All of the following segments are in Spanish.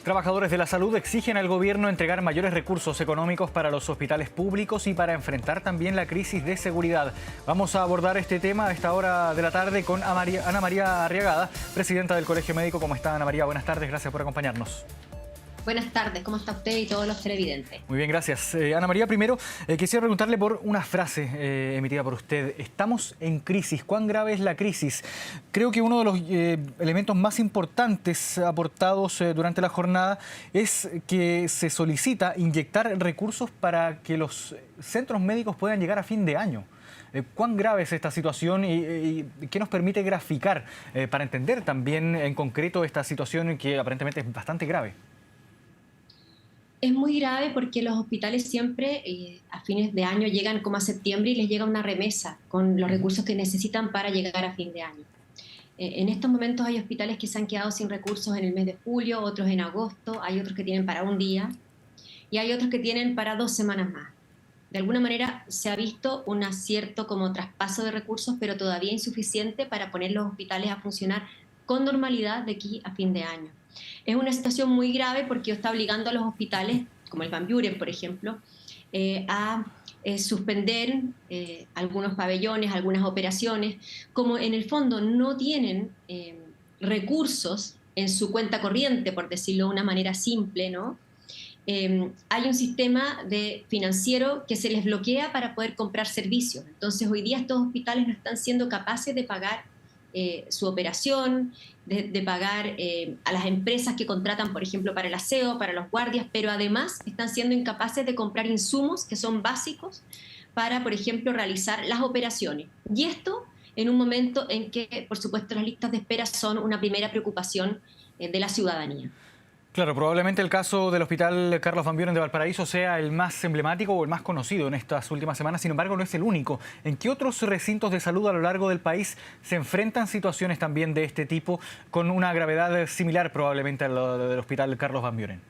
Trabajadores de la salud exigen al gobierno entregar mayores recursos económicos para los hospitales públicos y para enfrentar también la crisis de seguridad. Vamos a abordar este tema a esta hora de la tarde con Ana María Arriagada, presidenta del Colegio Médico. ¿Cómo está, Ana María? Buenas tardes, gracias por acompañarnos. Buenas tardes, ¿cómo está usted y todos los televidentes? Muy bien, gracias. Ana María, primero quisiera preguntarle por una frase emitida por usted. Estamos en crisis. ¿Cuán grave es la crisis? Creo que uno de los elementos más importantes aportados durante la jornada es que se solicita inyectar recursos para que los centros médicos puedan llegar a fin de año. ¿Cuán grave es esta situación y qué nos permite graficar para entender también en concreto esta situación que aparentemente es bastante grave? Es muy grave porque los hospitales siempre a fines de año llegan como a septiembre y les llega una remesa con los recursos que necesitan para llegar a fin de año. En estos momentos hay hospitales que se han quedado sin recursos en el mes de julio, otros en agosto, hay otros que tienen para un día y hay otros que tienen para 2 semanas más. De alguna manera se ha visto un cierto como traspaso de recursos, pero todavía insuficiente para poner los hospitales a funcionar con normalidad de aquí a fin de año. Es una situación muy grave porque está obligando a los hospitales, como el Van Buren, por ejemplo, a suspender algunos pabellones, algunas operaciones, como en el fondo no tienen recursos en su cuenta corriente, por decirlo de una manera simple, ¿no? Hay un sistema financiero que se les bloquea para poder comprar servicios. Entonces, hoy día estos hospitales no están siendo capaces de pagar su operación, de pagar a las empresas que contratan, por ejemplo, para el aseo, para los guardias, pero además están siendo incapaces de comprar insumos que son básicos para, por ejemplo, realizar las operaciones. Y esto en un momento en que, por supuesto, las listas de espera son una primera preocupación de la ciudadanía. Claro, probablemente el caso del Hospital Carlos Van Buren de Valparaíso sea el más emblemático o el más conocido en estas últimas semanas, sin embargo no es el único. ¿En qué otros recintos de salud a lo largo del país se enfrentan situaciones también de este tipo con una gravedad similar probablemente a la del Hospital Carlos Van Buren?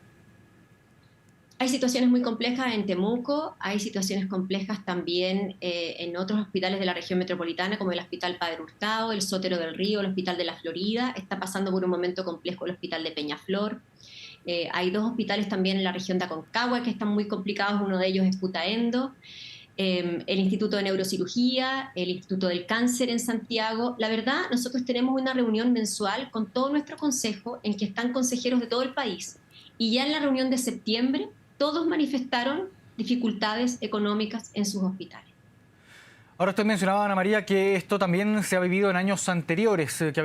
Hay situaciones muy complejas en Temuco, hay situaciones complejas también en otros hospitales de la región metropolitana, como el Hospital Padre Hurtado, el Sotero del Río, el Hospital de la Florida. Está pasando por un momento complejo el Hospital de Peñaflor. Hay 2 hospitales también en la región de Aconcagua que están muy complicados, uno de ellos es Putaendo. El Instituto de Neurocirugía, el Instituto del Cáncer en Santiago. La verdad, nosotros tenemos una reunión mensual con todo nuestro consejo en que están consejeros de todo el país. Y ya en la reunión de septiembre, todos manifestaron dificultades económicas en sus hospitales. Ahora usted mencionaba, Ana María, que esto también se ha vivido en años anteriores, pero que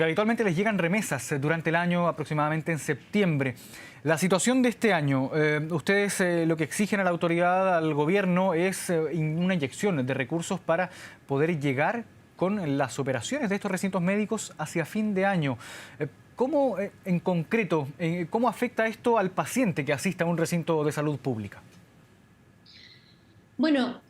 habitualmente les llegan remesas durante el año, aproximadamente en septiembre. La situación de este año, ustedes lo que exigen a la autoridad, al gobierno, es una inyección de recursos para poder llegar con las operaciones de estos recintos médicos hacia fin de año. ¿Cómo, en concreto, cómo afecta esto al paciente que asista a un recinto de salud pública? Bueno,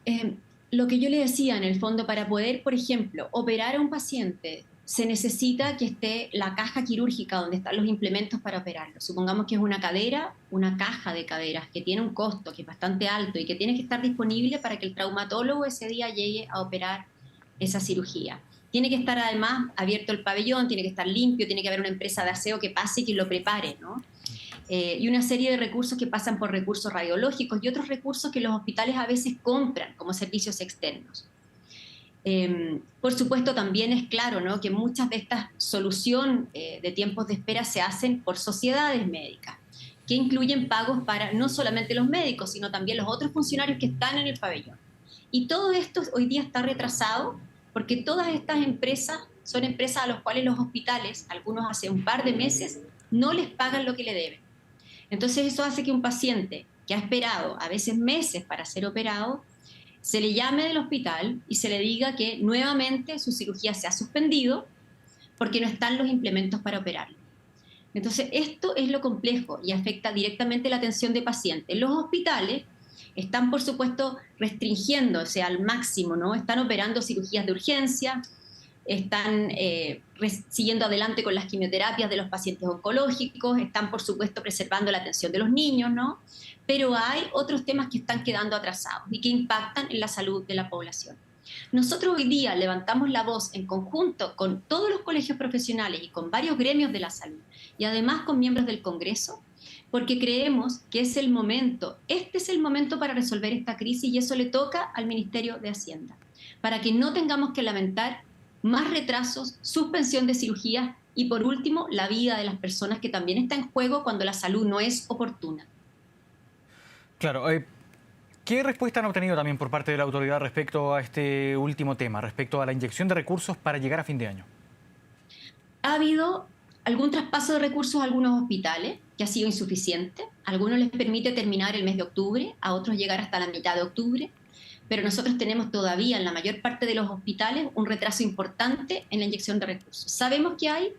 lo que yo le decía, en el fondo, para poder, por ejemplo, operar a un paciente, se necesita que esté la caja quirúrgica donde están los implementos para operarlo. Supongamos que es una cadera, una caja de caderas que tiene un costo que es bastante alto y que tiene que estar disponible para que el traumatólogo ese día llegue a operar esa cirugía. Tiene que estar además abierto el pabellón, tiene que estar limpio, tiene que haber una empresa de aseo que pase y que lo prepare, ¿no? Y una serie de recursos que pasan por recursos radiológicos y otros recursos que los hospitales a veces compran como servicios externos. Por supuesto, también es claro, ¿no?, que muchas de estas soluciones de tiempos de espera se hacen por sociedades médicas, que incluyen pagos para no solamente los médicos, sino también los otros funcionarios que están en el pabellón. Y todo esto hoy día está retrasado porque todas estas empresas son empresas a las cuales los hospitales, algunos hace un par de meses, no les pagan lo que le deben. Entonces eso hace que un paciente que ha esperado a veces meses para ser operado, se le llame del hospital y se le diga que nuevamente su cirugía se ha suspendido porque no están los implementos para operarlo. Entonces esto es lo complejo y afecta directamente la atención de pacientes. Los hospitales están, por supuesto, restringiéndose al máximo, ¿no? Están operando cirugías de urgencia, están siguiendo adelante con las quimioterapias de los pacientes oncológicos, están, por supuesto, preservando la atención de los niños, ¿no? Pero hay otros temas que están quedando atrasados y que impactan en la salud de la población. Nosotros hoy día levantamos la voz en conjunto con todos los colegios profesionales y con varios gremios de la salud y además con miembros del Congreso, porque creemos que es el momento, este es el momento para resolver esta crisis y eso le toca al Ministerio de Hacienda, para que no tengamos que lamentar más retrasos, suspensión de cirugías y por último la vida de las personas que también está en juego cuando la salud no es oportuna. Claro, ¿qué respuesta han obtenido también por parte de la autoridad respecto a este último tema, respecto a la inyección de recursos para llegar a fin de año? Ha habido algún traspaso de recursos a algunos hospitales que ha sido insuficiente. A algunos les permite terminar el mes de octubre, a otros llegar hasta la mitad de octubre. Pero nosotros tenemos todavía en la mayor parte de los hospitales un retraso importante en la inyección de recursos. Sabemos que hay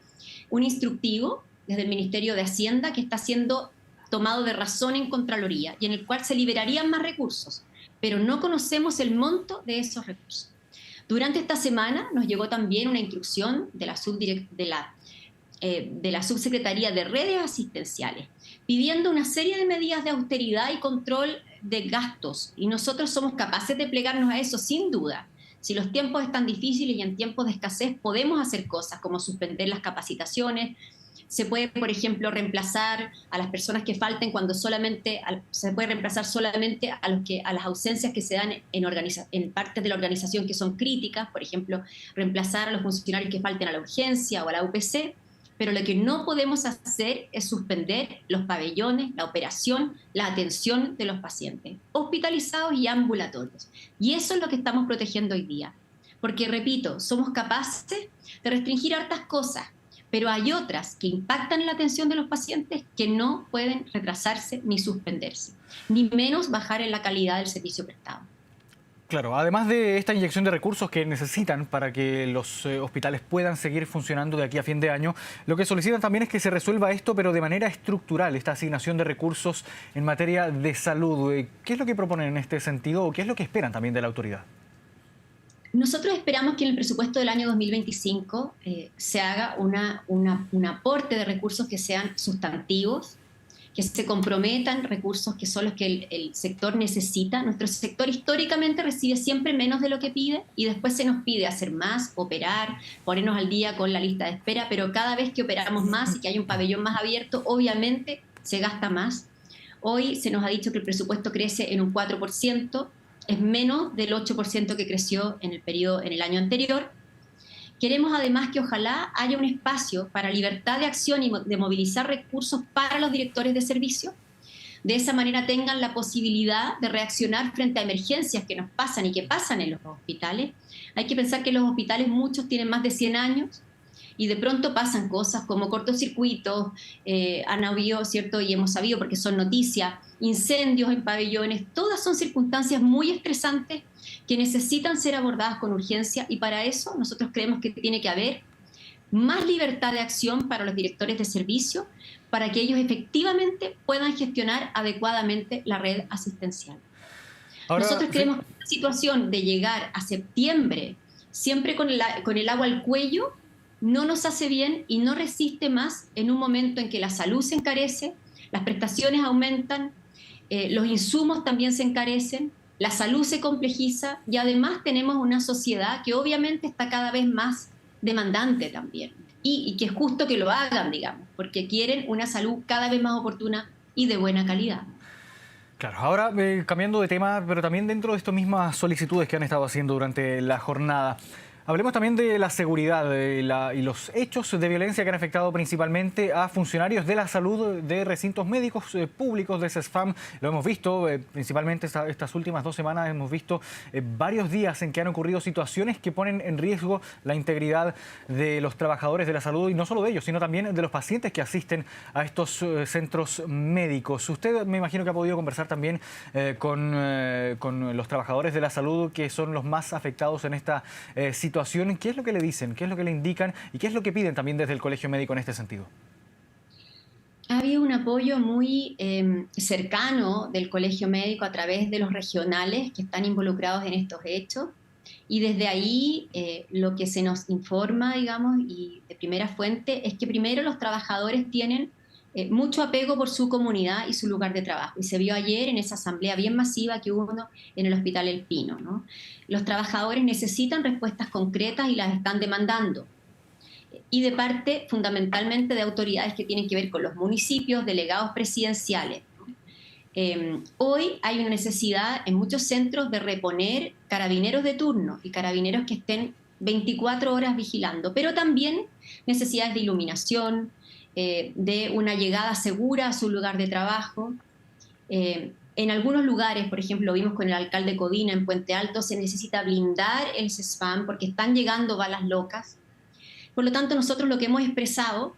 un instructivo desde el Ministerio de Hacienda que está siendo tomado de razón en Contraloría y en el cual se liberarían más recursos, pero no conocemos el monto de esos recursos. Durante esta semana nos llegó también una instrucción de la Subsecretaría de Redes Asistenciales, pidiendo una serie de medidas de austeridad y control de gastos. Y nosotros somos capaces de plegarnos a eso, sin duda. Si los tiempos están difíciles y en tiempos de escasez podemos hacer cosas como suspender las capacitaciones. Se puede, por ejemplo, reemplazar a las personas que falten cuando se puede reemplazar solamente a las ausencias que se dan en partes de la organización que son críticas, por ejemplo, reemplazar a los funcionarios que falten a la urgencia o a la UPC. Pero lo que no podemos hacer es suspender los pabellones, la operación, la atención de los pacientes, hospitalizados y ambulatorios. Y eso es lo que estamos protegiendo hoy día. Porque, repito, somos capaces de restringir hartas cosas, pero hay otras que impactan en la atención de los pacientes que no pueden retrasarse ni suspenderse, ni menos bajar en la calidad del servicio prestado. Claro, además de esta inyección de recursos que necesitan para que los hospitales puedan seguir funcionando de aquí a fin de año, lo que solicitan también es que se resuelva esto, pero de manera estructural, esta asignación de recursos en materia de salud. ¿Qué es lo que proponen en este sentido o qué es lo que esperan también de la autoridad? Nosotros esperamos que en el presupuesto del año 2025 se haga un aporte de recursos que sean sustantivos, que se comprometan recursos que son los que el sector necesita. Nuestro sector históricamente recibe siempre menos de lo que pide y después se nos pide hacer más, operar, ponernos al día con la lista de espera, pero cada vez que operamos más y que hay un pabellón más abierto, obviamente se gasta más. Hoy se nos ha dicho que el presupuesto crece en un 4%, es menos del 8% que creció en el año anterior. Queremos además que ojalá haya un espacio para libertad de acción y de movilizar recursos para los directores de servicio. De esa manera tengan la posibilidad de reaccionar frente a emergencias que nos pasan y que pasan en los hospitales. Hay que pensar que los hospitales muchos tienen más de 100 años y de pronto pasan cosas como cortocircuitos, han habido, ¿cierto? Y hemos sabido porque son noticias, incendios en pabellones, todas son circunstancias muy estresantes que necesitan ser abordadas con urgencia y para eso nosotros creemos que tiene que haber más libertad de acción para los directores de servicio para que ellos efectivamente puedan gestionar adecuadamente la red asistencial. Nosotros creemos que la situación de llegar a septiembre siempre con el agua al cuello no nos hace bien y no resiste más en un momento en que la salud se encarece, las prestaciones aumentan, los insumos también se encarecen, la salud se complejiza y además tenemos una sociedad que obviamente está cada vez más demandante también y que es justo que lo hagan, digamos, porque quieren una salud cada vez más oportuna y de buena calidad. Claro, ahora cambiando de tema, pero también dentro de estas mismas solicitudes que han estado haciendo durante la jornada, hablemos también de la seguridad y los hechos de violencia que han afectado principalmente a funcionarios de la salud de recintos médicos públicos de CESFAM. Lo hemos visto, principalmente estas últimas 2 semanas, hemos visto varios días en que han ocurrido situaciones que ponen en riesgo la integridad de los trabajadores de la salud y no solo de ellos, sino también de los pacientes que asisten a estos centros médicos. Usted me imagino que ha podido conversar también con los trabajadores de la salud que son los más afectados en esta situación. ¿Qué es lo que le dicen? ¿Qué es lo que le indican? ¿Y qué es lo que piden también desde el Colegio Médico en este sentido? Ha habido un apoyo muy cercano del Colegio Médico a través de los regionales que están involucrados en estos hechos. Y desde ahí lo que se nos informa, digamos, y de primera fuente, es que primero los trabajadores tienen mucho apego por su comunidad y su lugar de trabajo. Y se vio ayer en esa asamblea bien masiva que hubo en el Hospital El Pino, ¿no? Los trabajadores necesitan respuestas concretas y las están demandando. Y de parte fundamentalmente de autoridades que tienen que ver con los municipios, delegados presidenciales. Hoy hay una necesidad en muchos centros de reponer carabineros de turno y carabineros que estén 24 horas vigilando, pero también necesidades de iluminación, de una llegada segura a su lugar de trabajo. En algunos lugares, por ejemplo, lo vimos con el alcalde Codina en Puente Alto, se necesita blindar el CESFAM porque están llegando balas locas. Por lo tanto, nosotros lo que hemos expresado,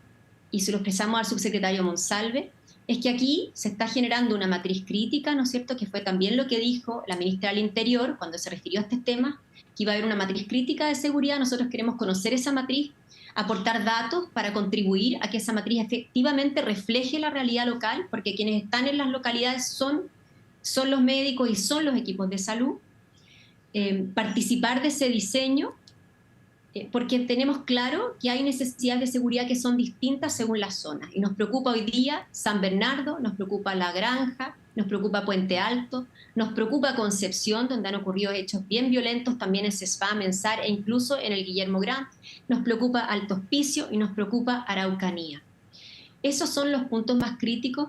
y se lo expresamos al subsecretario Monsalve, es que aquí se está generando una matriz crítica, ¿no es cierto?, que fue también lo que dijo la ministra del Interior cuando se refirió a este tema, que iba a haber una matriz crítica de seguridad. Nosotros queremos conocer esa matriz, aportar datos para contribuir a que esa matriz efectivamente refleje la realidad local, porque quienes están en las localidades son los médicos y son los equipos de salud. Participar de ese diseño, porque tenemos claro que hay necesidades de seguridad que son distintas según las zonas. Y nos preocupa hoy día San Bernardo, nos preocupa La Granja, nos preocupa Puente Alto, nos preocupa Concepción, donde han ocurrido hechos bien violentos también en CESFAM, en SAR e incluso en el Guillermo Grant. Nos preocupa Alto Hospicio y nos preocupa Araucanía. Esos son los puntos más críticos.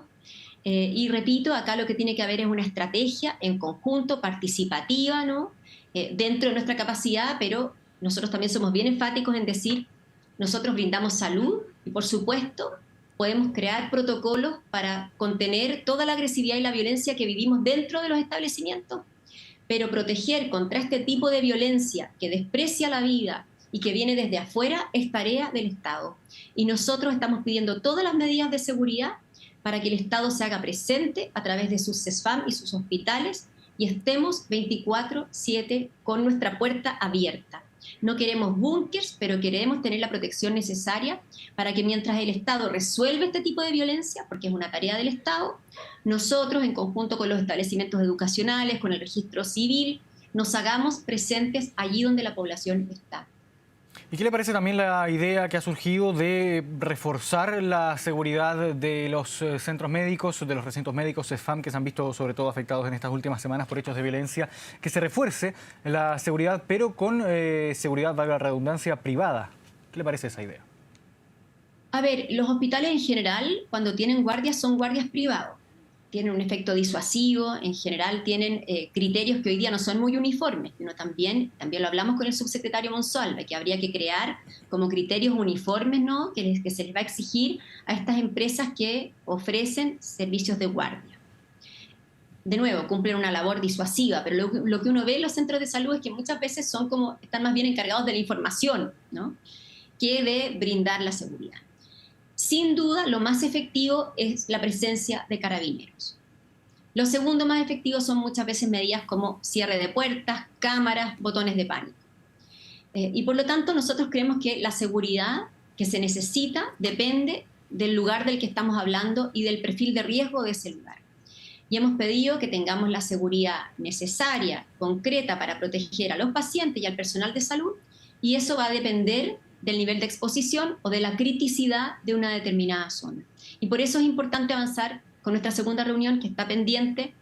Y repito, acá lo que tiene que haber es una estrategia en conjunto, participativa, ¿no? Dentro de nuestra capacidad, pero nosotros también somos bien enfáticos en decir, nosotros brindamos salud y, por supuesto, podemos crear protocolos para contener toda la agresividad y la violencia que vivimos dentro de los establecimientos, pero proteger contra este tipo de violencia que desprecia la vida y que viene desde afuera es tarea del Estado. Y nosotros estamos pidiendo todas las medidas de seguridad para que el Estado se haga presente a través de sus CESFAM y sus hospitales y estemos 24/7 con nuestra puerta abierta. No queremos búnkers, pero queremos tener la protección necesaria para que mientras el Estado resuelve este tipo de violencia, porque es una tarea del Estado, nosotros, en conjunto con los establecimientos educacionales, con el registro civil, nos hagamos presentes allí donde la población está. ¿Y qué le parece también la idea que ha surgido de reforzar la seguridad de los centros médicos, de los recintos médicos CESFAM, que se han visto sobre todo afectados en estas últimas semanas por hechos de violencia, que se refuerce la seguridad, pero con seguridad, valga la redundancia, privada? ¿Qué le parece esa idea? A ver, los hospitales en general, cuando tienen guardias, son guardias privados. Tienen un efecto disuasivo, en general tienen criterios que hoy día no son muy uniformes, sino también lo hablamos con el subsecretario Monsalve, que habría que crear como criterios uniformes, ¿no?, que se les va a exigir a estas empresas que ofrecen servicios de guardia. De nuevo, cumplen una labor disuasiva, pero lo que uno ve en los centros de salud es que muchas veces están más bien encargados de la información, ¿no?, que de brindar la seguridad. Sin duda, lo más efectivo es la presencia de carabineros. Lo segundo más efectivo son muchas veces medidas como cierre de puertas, cámaras, botones de pánico. Y por lo tanto, nosotros creemos que la seguridad que se necesita depende del lugar del que estamos hablando y del perfil de riesgo de ese lugar. Y hemos pedido que tengamos la seguridad necesaria, concreta, para proteger a los pacientes y al personal de salud, y eso va a depender del nivel de exposición o de la criticidad de una determinada zona. Y por eso es importante avanzar con nuestra segunda reunión, que está pendiente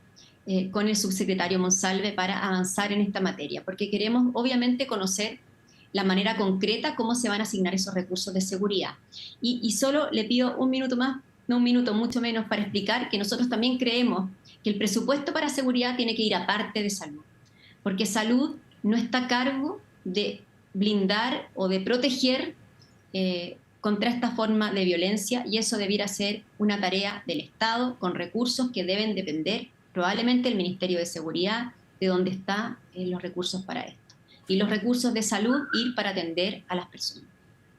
con el subsecretario Monsalve, para avanzar en esta materia, porque queremos obviamente conocer la manera concreta cómo se van a asignar esos recursos de seguridad. Y solo le pido un minuto más, no un minuto, mucho menos, para explicar que nosotros también creemos que el presupuesto para seguridad tiene que ir aparte de salud, porque salud no está a cargo de blindar o de proteger contra esta forma de violencia, y eso debiera ser una tarea del Estado con recursos que deben depender probablemente del Ministerio de Seguridad, de dónde están los recursos para esto. Y los recursos de salud ir para atender a las personas.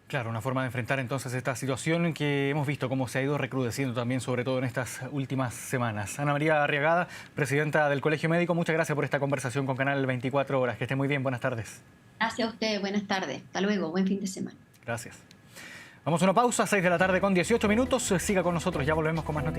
Claro, una forma de enfrentar entonces esta situación que hemos visto cómo se ha ido recrudeciendo también, sobre todo en estas últimas semanas. Ana María Arriagada, presidenta del Colegio Médico, muchas gracias por esta conversación con Canal 24 Horas. Que esté muy bien, buenas tardes. Gracias a ustedes, buenas tardes. Hasta luego, buen fin de semana. Gracias. Vamos a una pausa, 6 de la tarde con 18 minutos. Siga con nosotros, ya volvemos con más noticias.